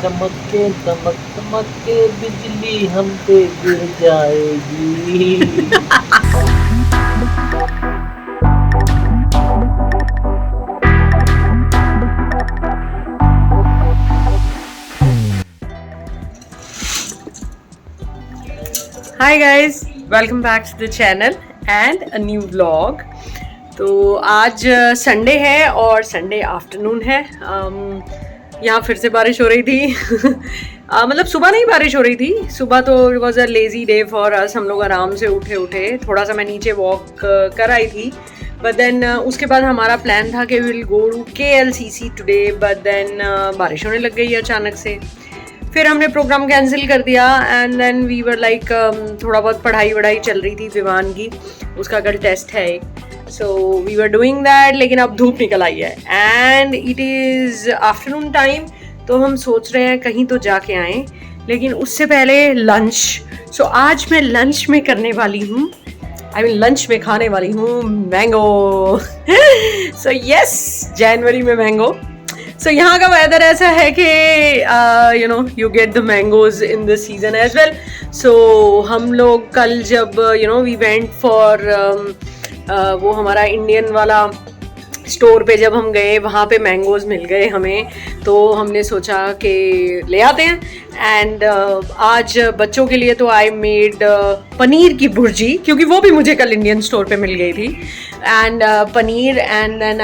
चमक के चमक चमक के बिजली हम पे गिर जाएगी। Hi guys, welcome back to the channel and a new vlog. तो आज संडे है और संडे आफ्टरनून है। यहाँ फिर से बारिश हो रही थी। मतलब सुबह नहीं बारिश हो रही थी, सुबह तो it was a lazy day for us. हम लोग आराम से उठे थोड़ा सा मैं नीचे वॉक कर आई थी, बट देन उसके बाद हमारा प्लान था कि will go to KLCC today, but then बारिश होने लग गई अचानक से। फिर हमने प्रोग्राम कैंसिल कर दिया and then we were like थोड़ा बहुत पढ़ाई चल रही थी विवान की, उसका कल टेस्ट है एक, so we were doing that. लेकिन अब धूप निकल आई है and it is afternoon time, तो हम सोच रहे हैं कहीं तो जाके आएँ, लेकिन उससे पहले लंच। सो आज मैं लंच में करने वाली हूँ, लंच में खाने वाली हूँ मैंगो। सो यस, जनवरी में मैंगो। सो यहाँ का वेदर ऐसा है कि you get the mangoes in this season as well. So हम लोग कल जब वी वेंट फॉर वो हमारा इंडियन वाला स्टोर पे जब हम गए, वहाँ पे मैंगोज मिल गए हमें, तो हमने सोचा कि ले आते हैं। एंड आज बच्चों के लिए तो आई मेड पनीर की भुर्जी, क्योंकि वो भी मुझे कल इंडियन स्टोर पे मिल गई थी, and paneer, and then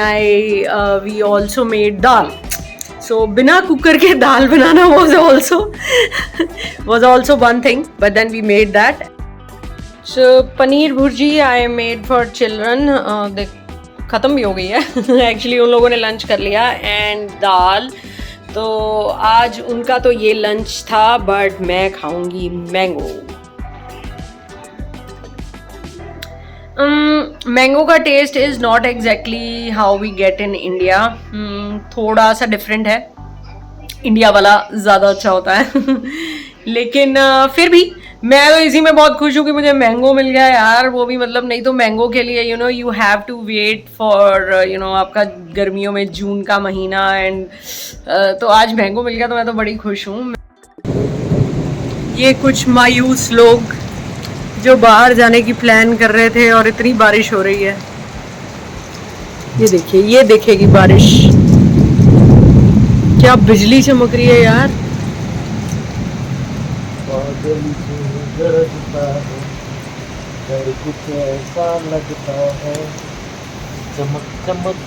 we also made dal. So बिना कुकर के दाल बनाना was also one thing, but then we made that. So paneer bhurji I made for children, ख़त्म भी हो गई है एक्चुअली उन लोगों ने लंच कर लिया। एंड दाल, तो आज उनका तो ये लंच था, बट मैं खाऊंगी मैंगो। मैंगो का taste is not exactly how we get in India, थोड़ा सा डिफरेंट है। इंडिया वाला ज़्यादा अच्छा होता है लेकिन फिर भी मैं तो इसी में बहुत खुश हूँ कि मुझे मैंगो मिल गया यार। वो भी मतलब, नहीं तो मैंगो के लिए you have to wait for आपका गर्मियों में जून का महीना, एंड तो आज मैंगो मिल गया तो मैं तो बड़ी खुश हूँ। ये कुछ मायूस लोग जो बाहर जाने की प्लान कर रहे थे और इतनी बारिश हो रही है, ये देखिए, ये देखेगी बारिश, क्या बिजली चमक रही है यार। गरजता है, डर कुछ ऐसा लगता है, चमक चमक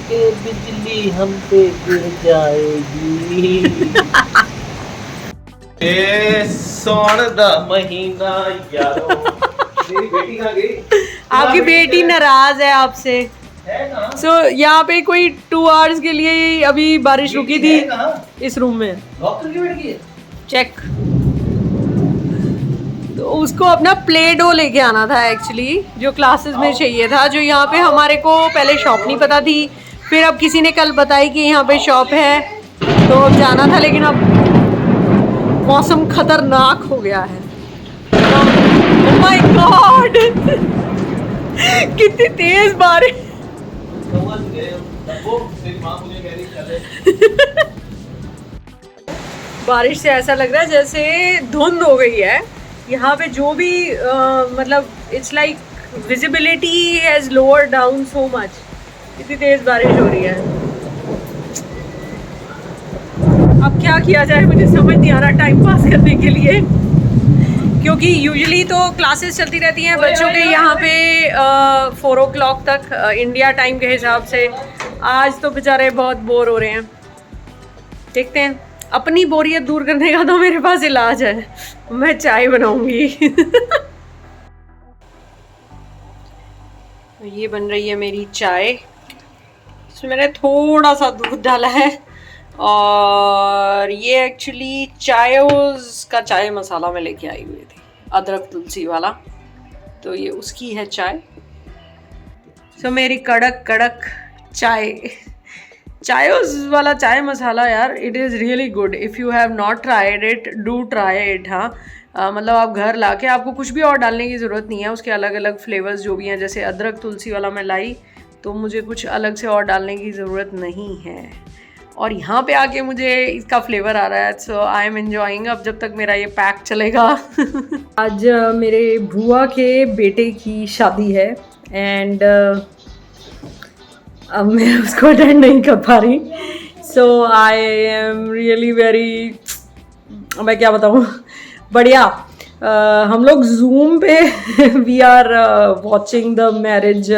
के बिजली हम पे गिर जाएगी। सोन दा महीना यारो। मेरी बेटी कहाँ गई? आपकी बेटी नाराज है आपसे। सो यहाँ पे कोई 2 आवर्स के लिए ही अभी बारिश रुकी थी इस रूम में। लॉक करके बैठ गई? चेक। तो उसको अपना प्ले डो लेके आना था एक्चुअली, जो क्लासेस में चाहिए था, जो यहाँ पे हमारे को पहले शॉप नहीं पता थी, फिर अब किसी ने कल बताई कि यहाँ पे शॉप है, तो अब जाना था। लेकिन अब मौसम खतरनाक हो गया है। ओह माय गॉड कितनी तेज बारिश। बारिश से ऐसा लग रहा है जैसे धुंध हो गई है यहाँ पे, जो भी मतलब it's like visibility has lower down so much, इतनी तेज बारिश हो रही है। अब क्या किया जाए मुझे समझ नहीं आ रहा टाइम पास करने के लिए, क्योंकि यूजुअली तो क्लासेस चलती रहती हैं बच्चों के यहाँ पे 4 o'clock तक इंडिया टाइम के हिसाब से। आज तो बेचारे बहुत बोर हो रहे हैं। देखते हैं, अपनी बोरियत दूर करने का तो मेरे पास इलाज है, मैं चाय बनाऊंगी। ये बन रही है मेरी चाय, इसमें मैंने थोड़ा सा दूध डाला है, और ये एक्चुअली चायोज़ का चाय मसाला मैं लेके आई हुई थी, अदरक तुलसी वाला, तो ये उसकी है चाय। सो मेरी कड़क कड़क चाय, चायोज़ वाला चाय मसाला यार, it is really good. If you have not tried it, do try it. हाँ, मतलब आप घर लाके, आपको कुछ भी और डालने की ज़रूरत नहीं है, उसके अलग अलग फ्लेवर्स जो भी हैं, जैसे अदरक तुलसी वाला मैं लाई तो मुझे कुछ अलग से और डालने की ज़रूरत नहीं है। और यहाँ पे आके मुझे इसका फ्लेवर आ रहा है, सो आई एम एंजॉइंग अब जब तक मेरा ये पैक चलेगा। आज मेरे बुआ के बेटे की शादी है एंड अब मैं उसको अटेंड नहीं कर पा रही, so I am really very, मैं क्या बताऊँ, बढ़िया। हम लोग जूम पे we are watching the marriage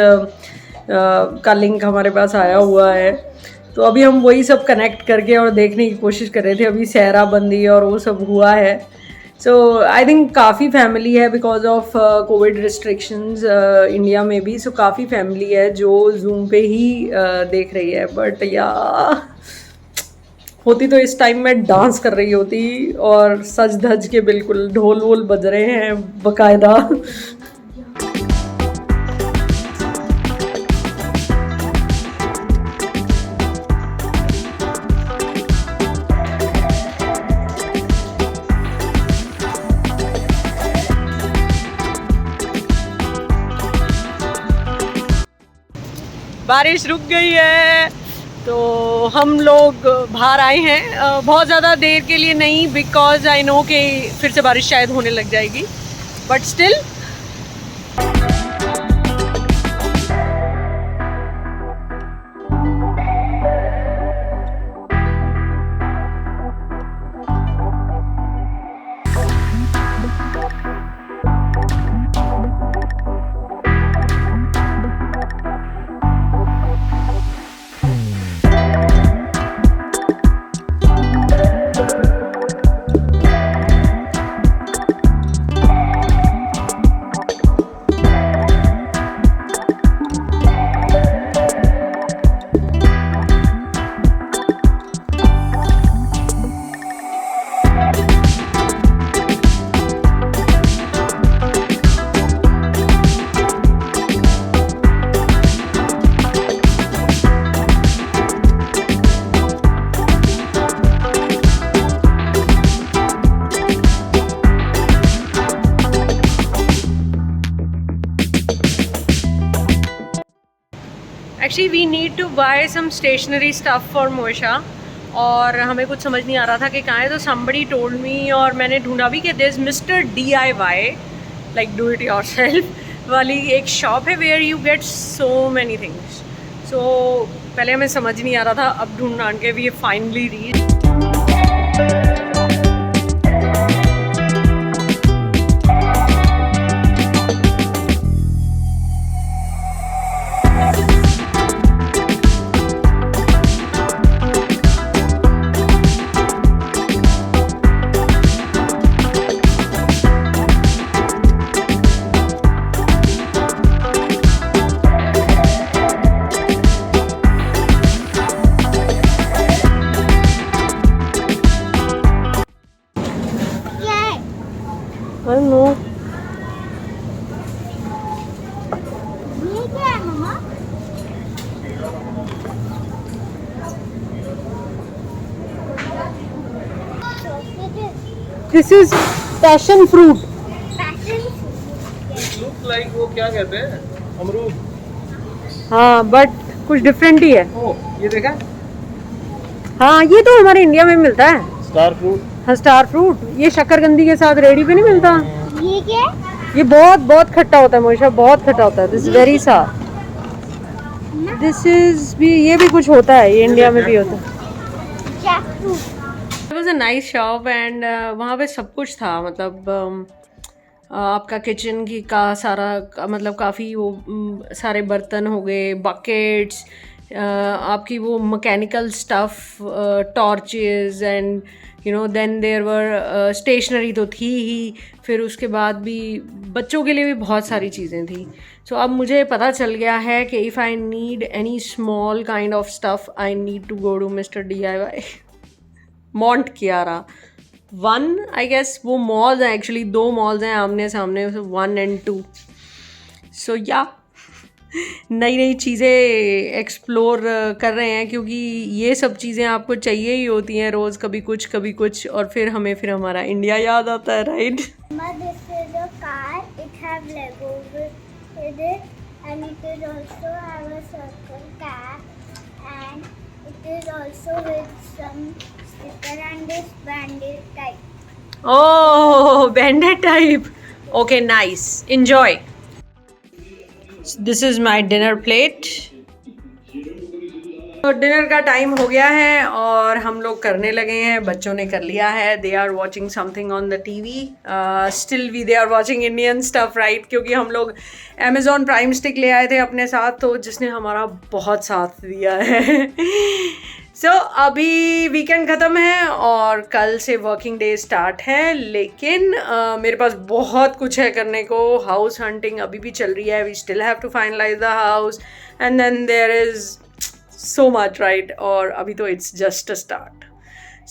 का लिंक हमारे पास आया हुआ है, तो अभी हम वही सब कनेक्ट करके और देखने की कोशिश कर रहे थे। अभी सहरा बंदी और वो सब हुआ है, सो आई थिंक काफ़ी फैमिली है because of Covid restrictions India में भी, सो काफ़ी फैमिली है जो जूम पे ही देख रही है। बट या होती तो इस टाइम में डांस कर रही होती, और सज धज के बिल्कुल ढोल वोल बज रहे हैं बकायदा। बारिश रुक गई है तो हम लोग बाहर आए हैं, बहुत ज़्यादा देर के लिए नहीं, बिकॉज आई नो कि फिर से बारिश शायद होने लग जाएगी, but still actually we need to buy some stationery stuff for Mosha, और हमें कुछ समझ नहीं आ रहा था कि कहाँ है, तो somebody told me, और मैंने ढूंढा भी कि there's Mr. DIY like do it yourself वाली एक शॉप है where you get so many things. So पहले हमें समझ नहीं आ रहा था, अब ढूंढ के we finally reached. I don't know. ये क्या है मम्मा? This is passion fruit. Look like वो क्या कहते हैं, अमरूद। हाँ बट कुछ डिफरेंट ही है। ओह ये देखा, हाँ ये तो हमारे इंडिया में मिलता है, स्टार फ्रूट। हाँ स्टार फ्रूट। ये शक्करकंदी के साथ रेडी पे नहीं मिलता। ये क्या? ये बहुत बहुत खट्टा होता है मोशा, बहुत खट्टा होता है। दिस वेरी सार। दिस इज भी, ये भी कुछ होता है, ये इंडिया में भी होता है। It was a nice shop and वहाँ पे सब कुछ था, मतलब आपका किचन की का सारा मतलब काफ़ी वो सारे बर्तन हो गए, बकेट्स, आपकी वो mechanical stuff, torches and you know then there were stationery तो थी ही, फिर उसके बाद भी बच्चों के लिए भी बहुत सारी चीज़ें थी। सो अब मुझे पता चल गया है कि if I need any small kind of stuff I need to go to mister DIY Mont Kiara 1 I guess. वो मॉल्स हैं एक्चुअली, 2 मॉल्स हैं आमने सामने, 1 and 2। सो या नई नई चीज़ें एक्सप्लोर कर रहे हैं, क्योंकि ये सब चीज़ें आपको चाहिए ही होती हैं रोज़, कभी कुछ, और फिर हमें फिर हमारा इंडिया याद आता है, right? This is a car. It have Lego with it, and it is also have a circle cap, and it is also with some sticker and this bandit type. Oh, bandit type. Okay, nice. Enjoy. This is my dinner plate. तो dinner का time हो गया है और हम लोग करने लगे हैं. बच्चों ने कर लिया है. They are watching something on the TV. Still we they are watching Indian stuff, right? क्योंकि हम लोग अमेजॉन प्राइम स्टिक ले आए थे अपने साथ, तो जिसने हमारा बहुत साथ दिया है. सो अभी वीकेंड ख़त्म है और कल से वर्किंग डे स्टार्ट है. लेकिन मेरे पास बहुत कुछ है करने को. हाउस हंटिंग अभी भी चल रही है. We still have to finalise the house and then there is so much, right? और अभी तो it's just a start.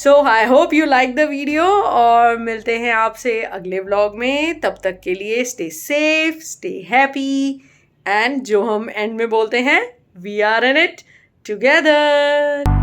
So I hope you like the video और मिलते हैं आपसे अगले vlog में. तब तक के लिए stay safe, stay happy and जो हम end में बोलते हैं, we are in it together.